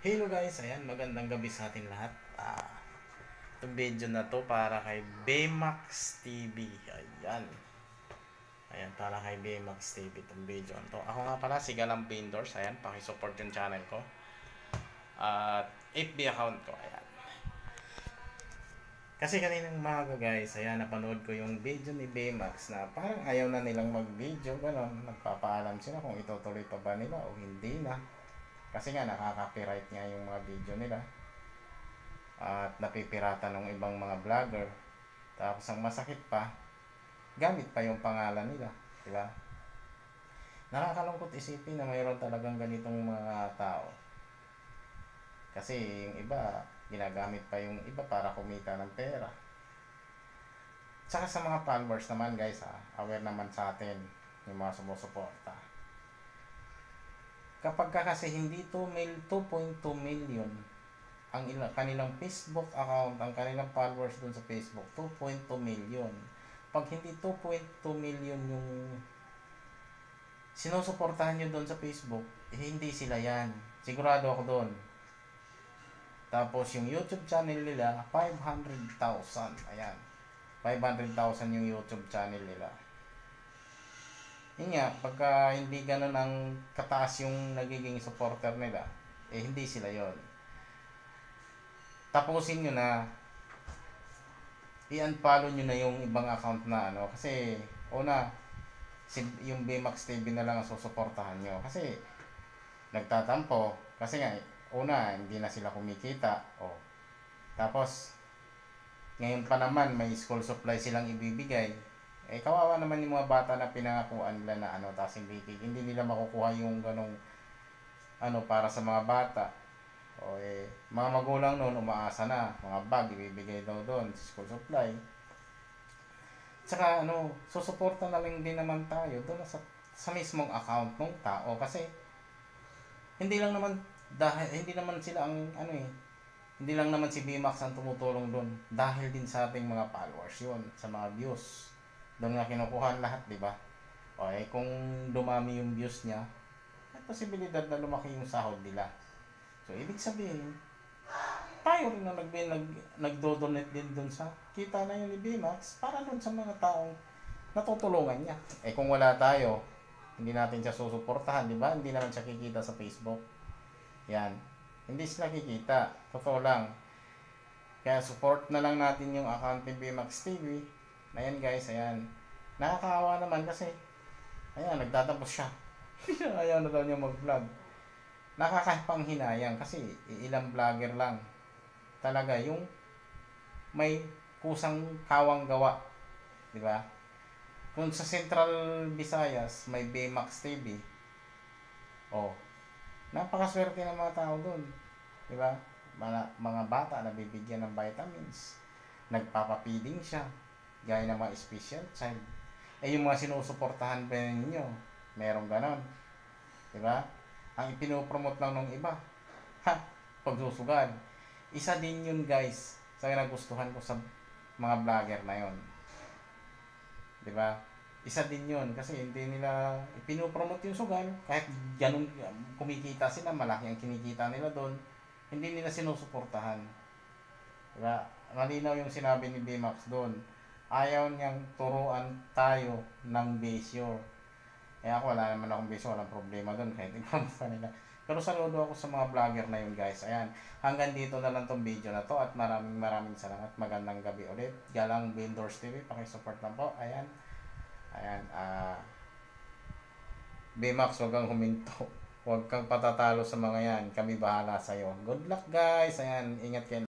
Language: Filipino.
Hello guys, ayan, magandang gabi sa atin lahat. Itong video na to para kay Baymax TV. Ayan. Ayan, para kay Baymax TV itong video na to. Ako nga pala, si Galang Vendors. Ayan, pakisupport yung channel ko. At FB account ko. Ayan. Kasi kaninang umaga guys, ayan, napanood ko yung video ni Baymax na parang ayaw na nilang mag-video. Ganon, nagpapaalam sila kung itutuloy pa ba nila o hindi na. Kasi nga nakaka-copyright nga yung mga video nila. At napipirata ng ibang mga vlogger. Tapos ang masakit pa, gamit pa yung pangalan nila, di ba? Nakakalungkot isipin na mayroon talagang ganitong mga tao. Kasi yung iba, ginagamit pa yung iba para kumita ng pera. Tsaka sa mga followers naman guys, aware naman sa atin yung mga sumusuporta. Kapag kasi hindi 2.2 million ang kanilang Facebook account, ang kanilang followers dun sa Facebook, 2.2 million. Pag hindi 2.2 million yung sinusuportahan nyo dun sa Facebook, hindi sila yan. Sigurado ako dun. Tapos yung YouTube channel nila, 500,000. Ayan. 500,000 yung YouTube channel nila. Yun nga, pagka hindi ganun ang kataas yung nagiging supporter nila, hindi sila yon. Tapusin nyo na, i-unfollow nyo na yung ibang account na kasi una, yung Baymax TV na lang ang susuportahan nyo. Kasi, nagtatampo, kasi nga, una, hindi na sila kumikita. Tapos, ngayon pa naman, may school supply silang ibibigay. Kawawa naman yung mga bata na pinangakuan nila na tapos hindi nila makukuha yung ganong para sa mga bata. Mga magulang noon umaasa na, mga bag ibibigay daw doon sa school supply. Tsaka susuporta na lang din naman tayo doon sa mismong account ng tao kasi hindi lang naman hindi naman sila ang hindi lang naman si Baymax ang tumutulong doon dahil din sa ating mga followers yun, sa mga views. Doon nga kinukuha lahat, di ba? Kung dumami yung views niya, may posibilidad na lumaki yung sahod nila. So, ibig sabihin, tayo rin na nagdo-donate din doon sa kita na yun ni Baymax para doon sa mga taong natutulungan niya. Kung wala tayo, hindi natin siya susuportahan, di ba? Hindi naman siya kikita sa Facebook. Yan. Hindi sila kikita. Totoo lang. Kaya support na lang natin yung account ni Baymax TV. Ayan guys, ayan. Nakakaawa naman kasi ayan, nagtatapos siya. Ayaw na daw niya mag-vlog. Nakakapanghinayang kasi ilang vlogger lang. Talaga yung may kusang kawang gawa. Di ba? Kung sa Central Visayas may Baymax TV. Napakaswerte ng mga tao doon. Di ba? Mga bata na bibigyan ng vitamins. Nagpapapiding siya. Gaya ng mga special child. Yung mga sinusuportahan ba ninyo, merong ganon. Diba? Ang ipinopromote lang ng iba, pagsusugal. Isa din yun guys, sa nagustuhan ko sa mga vlogger na yun. Diba? Isa din yun, kasi hindi nila ipinopromote yung sugal, kahit ganun, kumikita sila, malaki ang kinikita nila doon, hindi nila sinusuportahan. Diba? Malinaw yung sinabi ni Baymax doon. Ayaw niyang turuan tayo ng bisyo. Ako wala naman akong bisyo, walang problema doon kahit ikaw pa nila. Pero saludo ako sa mga vlogger na yun guys. Ayan, hanggang dito na lang tong video na to at maraming salamat. Magandang gabi ulit. Galang Vendors TV, pakisupport lang po. Ayan. Baymax, huwag kang huminto. Huwag kang patatalo sa mga yan. Kami bahala sa'yo. Good luck guys. Ayan, ingat kayo.